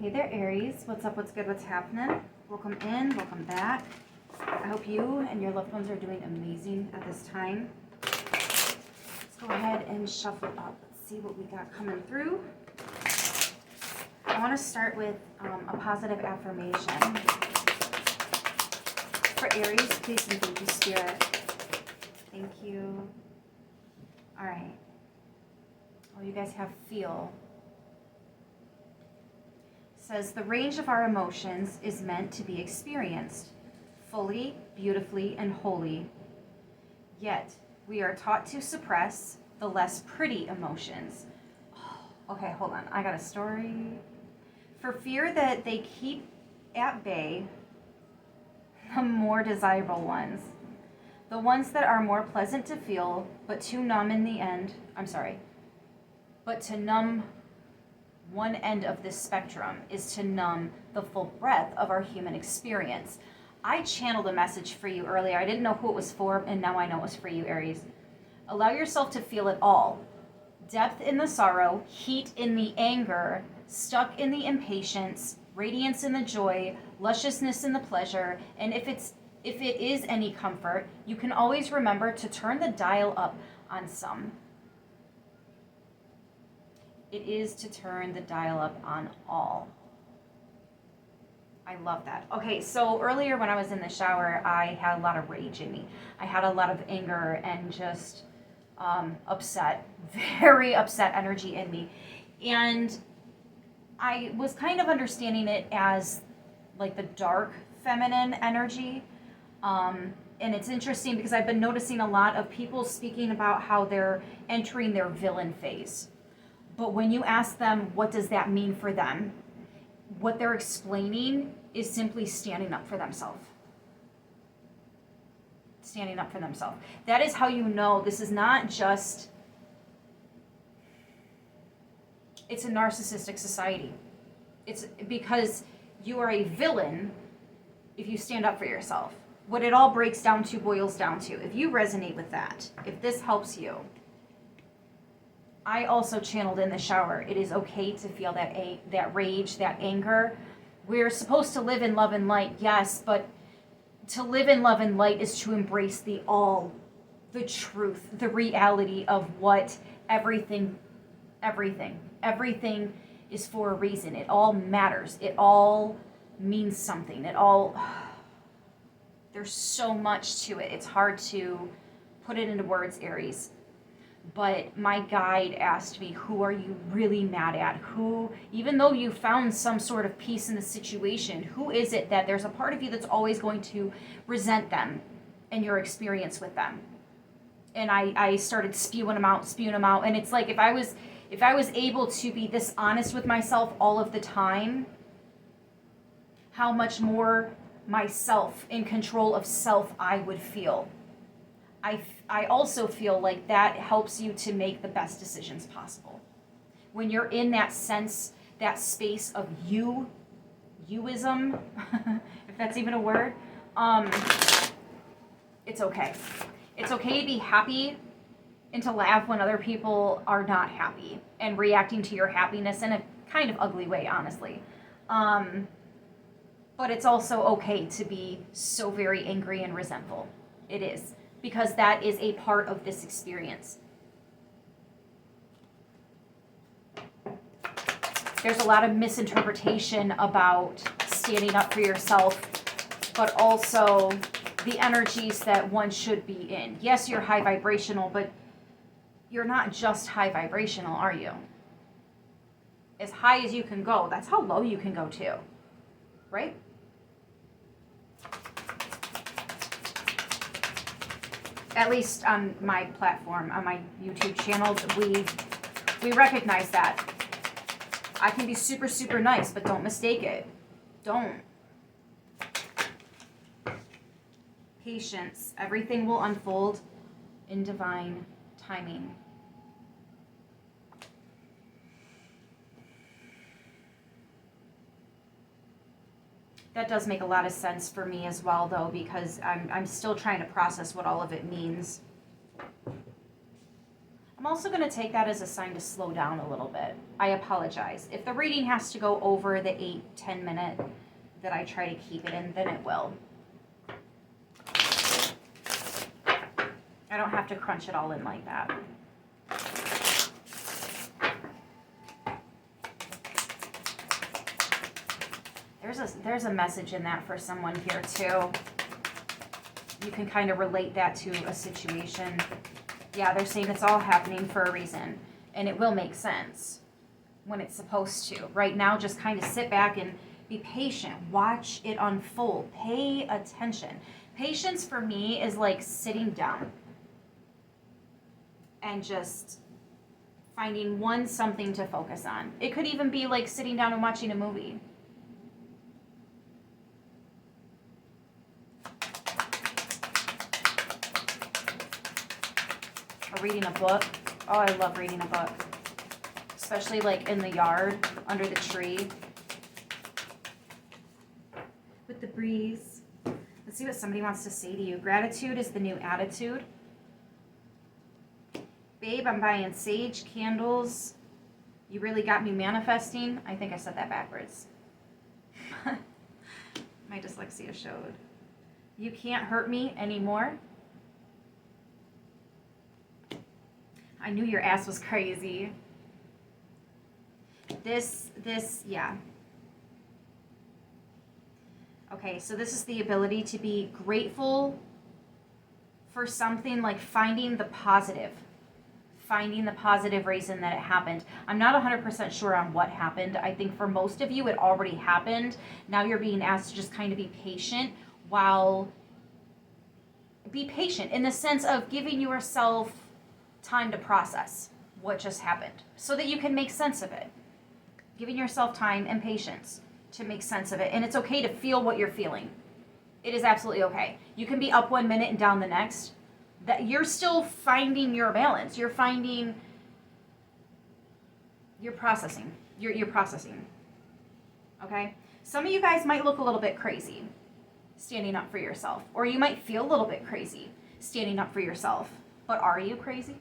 Hey there, Aries. What's up? What's good? What's happening? Welcome in. Welcome back. I hope you and your loved ones are doing amazing at this time. Let's go ahead and shuffle up. Let's see what we got coming through. I want to start with a positive affirmation. For Aries, please and thank you, Spirit. Thank you. All right. Oh, you guys have feel. Says the range of our emotions is meant to be experienced fully, beautifully, and wholly. Yet we are taught to suppress the less pretty emotions. Okay, hold on. I got a story. For fear that they keep at bay the more desirable ones. The ones that are more pleasant to feel, but too numb in the end. But to numb one end of this spectrum is to numb the full breadth of our human experience. I channeled a message for you earlier. I didn't know who it was for, and now I know it was for you, Aries. Allow yourself to feel it all. Depth in the sorrow, heat in the anger, stuck in the impatience, radiance in the joy, lusciousness in the pleasure, and if it is any comfort, you can always remember to turn the dial up on some. It is to turn the dial up on all. I love that. Okay, so earlier when I was in the shower, I had a lot of rage in me. I had a lot of anger and just upset, very upset energy in me. And I was kind of understanding it as like the dark feminine energy. And it's interesting because I've been noticing a lot of people speaking about how they're entering their villain phase. But when you ask them, what does that mean for them? What they're explaining is simply standing up for themselves. Standing up for themselves. That is how you know this is not just, it's a narcissistic society. It's because you are a villain if you stand up for yourself. What it all breaks down to, boils down to, if you resonate with that, if this helps you, I also channeled in the shower. It is okay to feel that rage, that anger. We're supposed to live in love and light, yes, but to live in love and light is to embrace the all, the truth, the reality of what everything is for a reason. It all matters. It all means something. There's so much to it. It's hard to put it into words, Aries. But my guide asked me, who are you really mad at? Who, even though you found some sort of peace in the situation, who is it that there's a part of you that's always going to resent them and your experience with them? And I started spewing them out. And it's like, if I was able to be this honest with myself all of the time, how much more myself, in control of self, I would feel. I also feel like that helps you to make the best decisions possible. When you're in that sense, that space of youism, if that's even a word, it's okay. It's okay to be happy and to laugh when other people are not happy and reacting to your happiness in a kind of ugly way, honestly. But it's also okay to be so very angry and resentful. It is. Because that is a part of this experience. There's a lot of misinterpretation about standing up for yourself, but also the energies that one should be in. Yes, you're high vibrational, but you're not just high vibrational, are you? As high as you can go, that's how low you can go too, right? At least on my platform, on my YouTube channels, we recognize that. I can be super, super nice, but don't mistake it. Don't. Patience. Everything will unfold in divine timing. That does make a lot of sense for me as well, though, because I'm still trying to process what all of it means. I'm I'm also going to take that as a sign to slow down a little bit. I apologize. If the reading has to go over the 8-10 minute that I try to keep it in, then it will. I don't have to crunch it all in like that. There's a message in that for someone here too. You can kind of relate that to a situation. Yeah, they're saying it's all happening for a reason, and it will make sense when it's supposed to. Right now, just kind of sit back and be patient. Watch it unfold. Pay attention. Patience for me is like sitting down and just finding something to focus on. It could even be like sitting down and watching a movie. Or reading a book. Oh, I love reading a book. Especially like in the yard, under the tree. With the breeze. Let's see what somebody wants to say to you. Gratitude is the new attitude. Babe, I'm buying sage candles. You really got me manifesting. I think I said that backwards. My dyslexia showed. You can't hurt me anymore. I knew your ass was crazy. Yeah. Okay, so this is the ability to be grateful for something, like finding the positive reason that it happened. I'm not 100% sure on what happened. I think for most of you, it already happened. Now you're being asked to just kind of be patient be patient in the sense of giving yourself time to process what just happened so that you can make sense of it. Giving yourself time and patience to make sense of it. And it's okay to feel what you're feeling. It is absolutely okay. You can be up 1 minute and down the next. That you're still finding your balance. You're processing. You're processing. Okay? Some of you guys might look a little bit crazy standing up for yourself. Or you might feel a little bit crazy standing up for yourself. But are you crazy?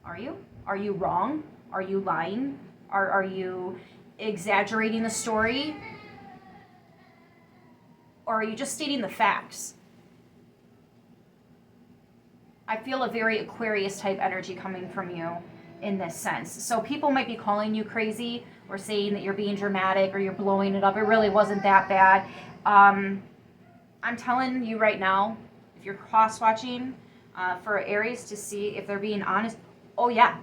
Are you? Are you wrong? Are you lying? Are you exaggerating the story? Or are you just stating the facts? I feel a very Aquarius type energy coming from you in this sense. So people might be calling you crazy or saying that you're being dramatic or you're blowing it up. It really wasn't that bad. I'm telling you right now, if you're cross-watching for Aries to see if they're being honest, oh yeah.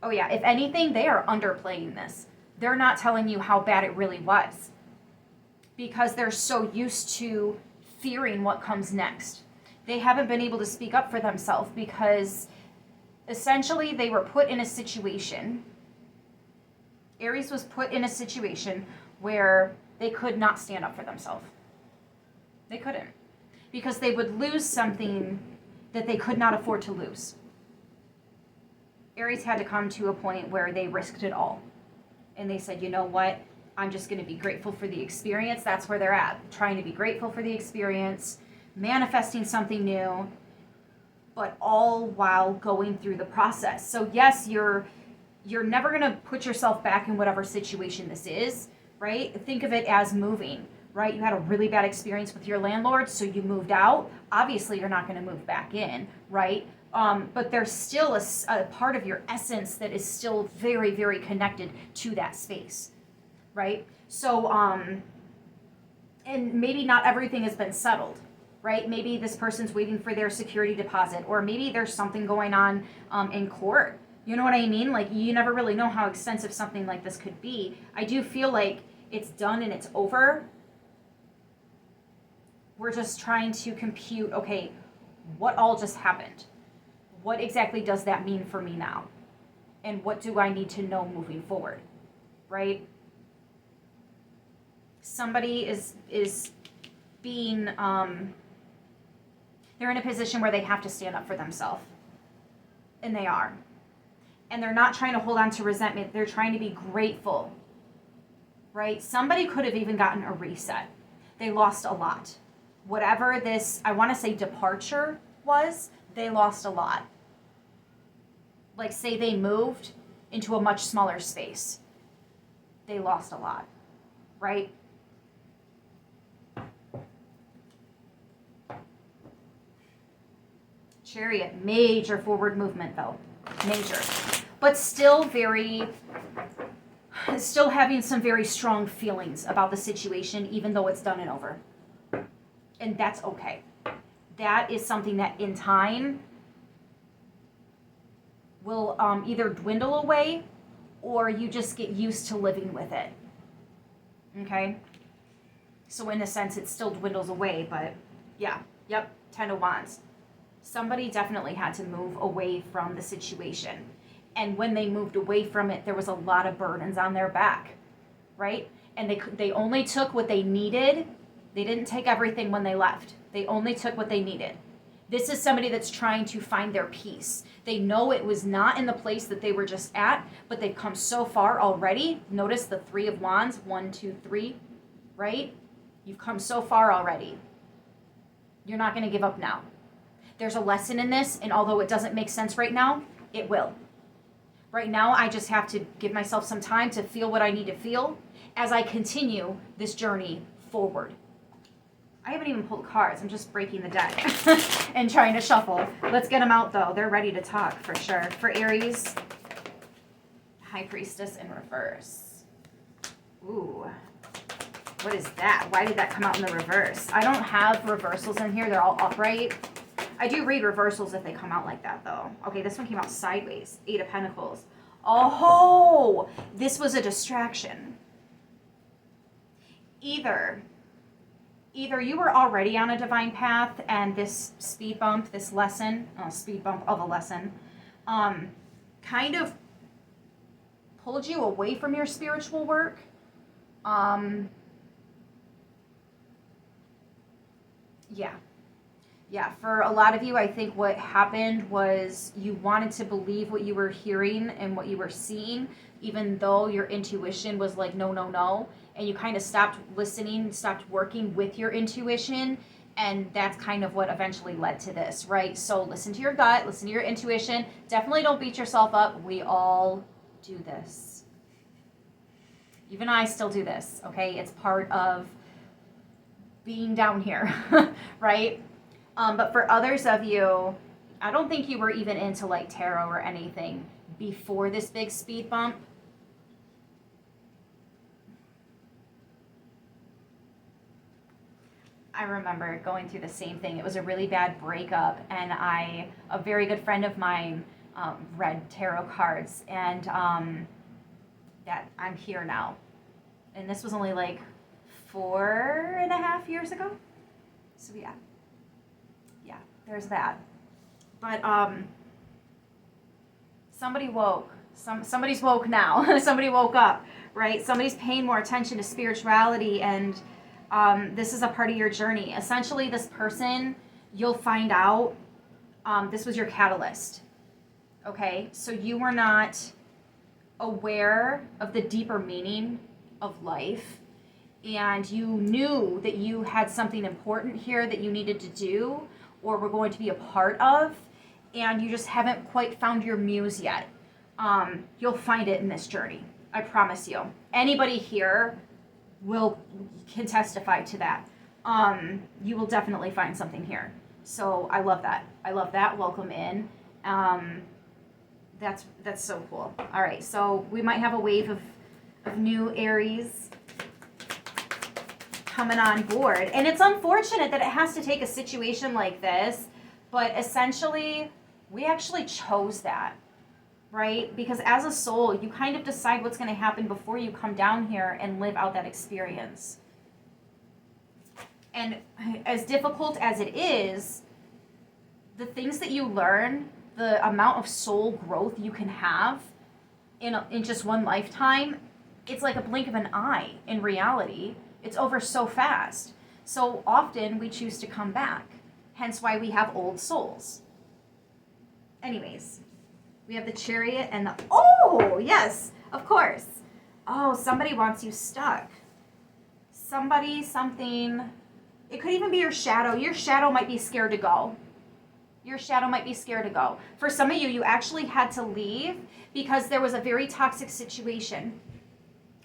If anything, they are underplaying this. They're not telling you how bad it really was because they're so used to fearing what comes next. They haven't been able to speak up for themselves because essentially they were put in a situation. Aries was put in a situation where they could not stand up for themselves. They couldn't. Because they would lose something that they could not afford to lose. Aries had to come to a point where they risked it all. And they said, you know what? I'm just going to be grateful for the experience. That's where they're at. Trying to be grateful for the experience, manifesting something new, but all while going through the process. So yes, you're never going to put yourself back in whatever situation this is, right? Think of it as moving, right? You had a really bad experience with your landlord, so you moved out. Obviously, you're not going to move back in, right? But there's still a part of your essence that is still very, very connected to that space, right? So, and maybe not everything has been settled, right? Maybe this person's waiting for their security deposit, or maybe there's something going on in court. You know what I mean? Like, you never really know how extensive something like this could be. I do feel like it's done and it's over. We're just trying to compute, okay, what all just happened? What exactly does that mean for me now? And what do I need to know moving forward, right? Somebody is being, they're in a position where they have to stand up for themselves. And they are. And they're not trying to hold on to resentment. They're trying to be grateful, right? Somebody could have even gotten a reset. They lost a lot. Whatever this, I want to say departure was, they lost a lot. Like say they moved into a much smaller space. They lost a lot, right? Chariot, major forward movement though, major. But still still having some very strong feelings about the situation, even though it's done and over. And that's okay. That is something that in time will either dwindle away or you just get used to living with it. Okay? So in a sense, it still dwindles away, but yeah, yep, 10 of Wands. Somebody definitely had to move away from the situation. And when they moved away from it, there was a lot of burdens on their back, right? And they only took what they needed. They didn't take everything when they left. They only took what they needed. This is somebody that's trying to find their peace. They know it was not in the place that they were just at, but they've come so far already. Notice the 3 of Wands, 1, 2, 3, right? You've come so far already. You're not going to give up now. There's a lesson in this, and although it doesn't make sense right now, it will. Right now, I just have to give myself some time to feel what I need to feel as I continue this journey forward. I haven't even pulled cards. I'm just breaking the deck and trying to shuffle. Let's get them out, though. They're ready to talk for sure. For Aries, High Priestess in reverse. Ooh, what is that? Why did that come out in the reverse? I don't have reversals in here. They're all upright. I do read reversals if they come out like that, though. Okay, this one came out sideways. 8 of Pentacles. Oh, this was a distraction. Either you were already on a divine path and this speed bump, this lesson, speed bump of a lesson, kind of pulled you away from your spiritual work. Yeah, for a lot of you, I think what happened was you wanted to believe what you were hearing and what you were seeing, even though your intuition was like, no, no, no. And you kind of stopped listening, stopped working with your intuition. And that's kind of what eventually led to this, right? So listen to your gut, listen to your intuition. Definitely don't beat yourself up. We all do this. Even I still do this, okay? It's part of being down here, right? But for others of you, I don't think you were even into like tarot or anything before this big speed bump. I remember going through the same thing. It was a really bad breakup, and a very good friend of mine read tarot cards, and that I'm here now. And this was only like 4.5 years ago. So yeah, there's that. But somebody woke. Somebody's woke now. Somebody woke up, right? Somebody's paying more attention to spirituality, and this is a part of your journey. Essentially, this person, you'll find out, this was your catalyst. Okay? So you were not aware of the deeper meaning of life, and you knew that you had something important here that you needed to do or were going to be a part of, and you just haven't quite found your muse yet. You'll find it in this journey. I promise you. Anybody here can testify to that. You will definitely find something here. So I love that. Welcome in. That's so cool. All right, so we might have a wave of new Aries coming on board. And it's unfortunate that it has to take a situation like this, but essentially, we actually chose that, right? Because as a soul, you kind of decide what's going to happen before you come down here and live out that experience. And as difficult as it is, the things that you learn, the amount of soul growth you can have in just one lifetime, it's like a blink of an eye in reality. It's over so fast. So often we choose to come back. Hence why we have old souls. Anyways, we have the Chariot and the... Oh, yes, of course. Oh, somebody wants you stuck. Something. It could even be your shadow. Your shadow might be scared to go. Your shadow might be scared to go. For some of you, you actually had to leave because there was a very toxic situation.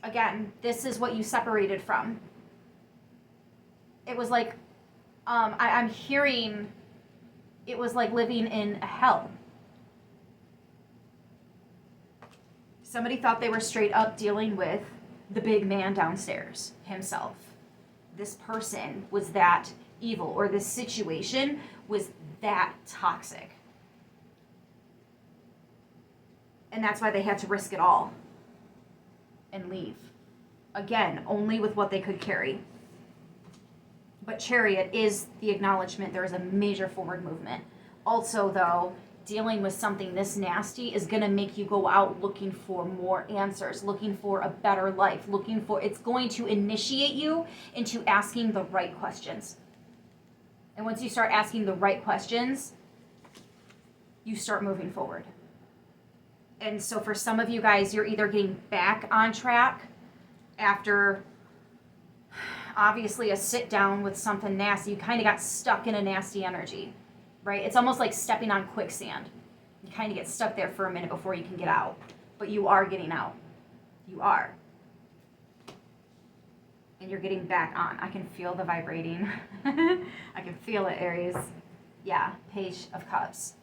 Again, this is what you separated from. It was like, I'm hearing, it was like living in a hell. Somebody thought they were straight up dealing with the big man downstairs himself. This person was that evil, or this situation was that toxic. And that's why they had to risk it all and leave. Again, only with what they could carry. But Chariot is the acknowledgement there is a major forward movement. Also, though, dealing with something this nasty is going to make you go out looking for more answers, looking for a better life, it's going to initiate you into asking the right questions. And once you start asking the right questions, you start moving forward. And so for some of you guys, you're either getting back on track after obviously a sit down with something nasty. You kind of got stuck in a nasty energy, right? It's almost like stepping on quicksand. You kind of get stuck there for a minute before you can get out. But you are getting out. You are. And you're getting back on. I can feel the vibrating. I can feel it, Aries. Yeah, Page of Cups.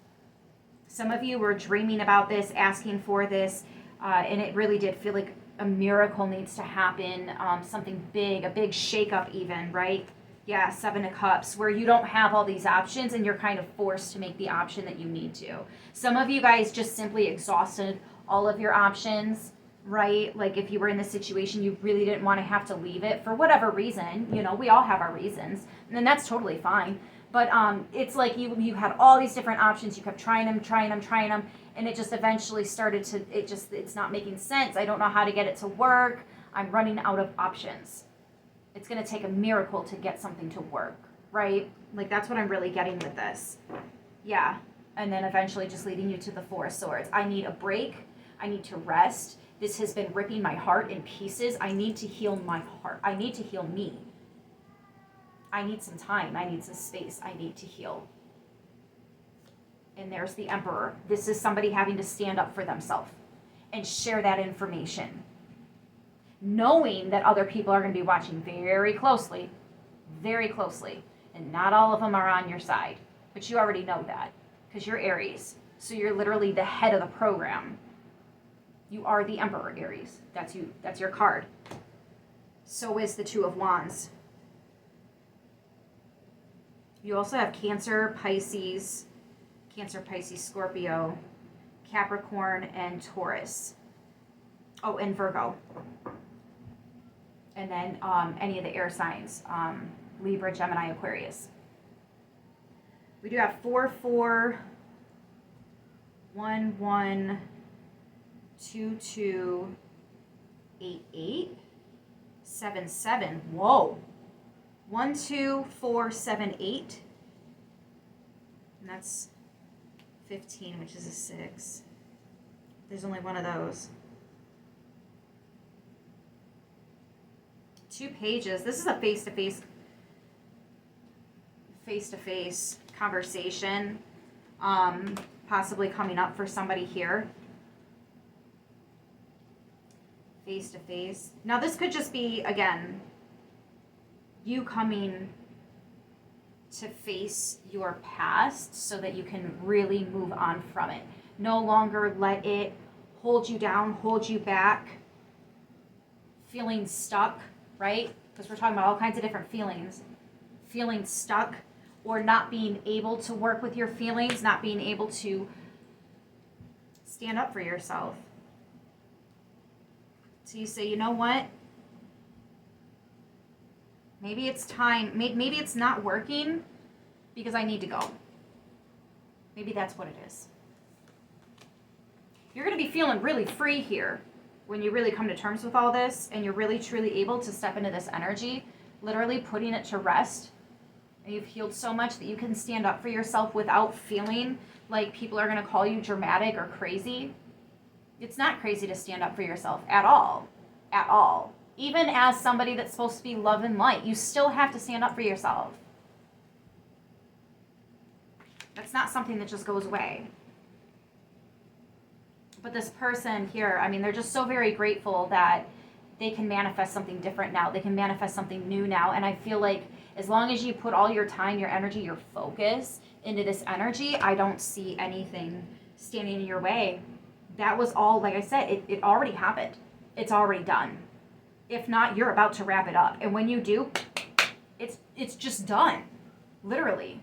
Some of you were dreaming about this, asking for this, and it really did feel like a miracle needs to happen, something big, a big shakeup even, right? Yeah, 7 of Cups, where you don't have all these options and you're kind of forced to make the option that you need to. Some of you guys just simply exhausted all of your options, right? Like if you were in this situation, you really didn't want to have to leave it for whatever reason. You know, we all have our reasons, and that's totally fine. But it's like you had all these different options. You kept trying them, and it just eventually started to, it's not making sense. I don't know how to get it to work. I'm running out of options. It's going to take a miracle to get something to work, right? Like that's what I'm really getting with this. Yeah. And then eventually just leading you to the 4 of Swords. I need a break. I need to rest. This has been ripping my heart in pieces. I need to heal my heart. I need to heal me. I need some time. I need some space. I need to heal. And there's the Emperor. This is somebody having to stand up for themselves and share that information, knowing that other people are going to be watching very closely, and not all of them are on your side. But you already know that because you're Aries. So you're literally the head of the program. You are the Emperor, Aries. That's you. That's your card. So is the 2 of Wands. You also have Cancer, Pisces, Scorpio, Capricorn, and Taurus. Oh, and Virgo. And then any of the air signs, Libra, Gemini, Aquarius. We do have 4, 4, 1, 1, 2, 2, 8, 8, 7, 7. Whoa. 1, 2, 4, 7, 8. And that's 15, which is a 6. There's only one of those. 2 pages. This is a face-to-face conversation, possibly coming up for somebody here. Face-to-face. Now, this could just be, again, you coming to face your past so that you can really move on from it. No longer let it hold you down, hold you back, feeling stuck, right? Because we're talking about all kinds of different feelings. Feeling stuck or not being able to work with your feelings, not being able to stand up for yourself. So you say, you know what? Maybe it's time. Maybe it's not working because I need to go. Maybe that's what it is. You're going to be feeling really free here when you really come to terms with all this and you're really truly able to step into this energy, literally putting it to rest. And you've healed so much that you can stand up for yourself without feeling like people are going to call you dramatic or crazy. It's not crazy to stand up for yourself at all. At all. Even as somebody that's supposed to be love and light, you still have to stand up for yourself. That's not something that just goes away. But this person here, I mean, they're just so very grateful that they can manifest something different now. They can manifest something new now. And I feel like as long as you put all your time, your energy, your focus into this energy, I don't see anything standing in your way. That was all, like I said, it already happened. It's already done. If not, you're about to wrap it up. And when you do, it's just done. Literally.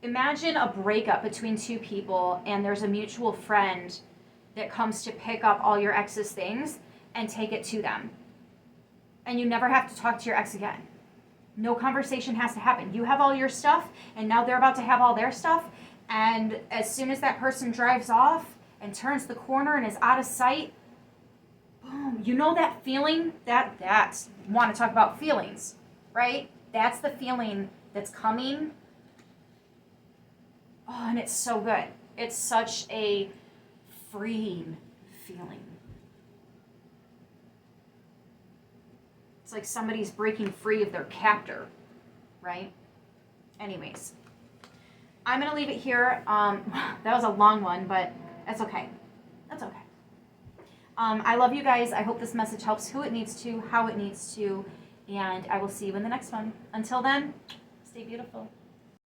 Imagine a breakup between two people and there's a mutual friend that comes to pick up all your ex's things and take it to them. And you never have to talk to your ex again. No conversation has to happen. You have all your stuff, and now they're about to have all their stuff. And as soon as that person drives off and turns the corner and is out of sight, boom, you know that feeling? That's, want to talk about feelings, right? That's the feeling that's coming. Oh, and it's so good. It's such a freeing feeling. It's like somebody's breaking free of their captor, right? Anyways, I'm going to leave it here. That was a long one, but that's okay. That's okay. I love you guys. I hope this message helps who it needs to, how it needs to, and I will see you in the next one. Until then, stay beautiful.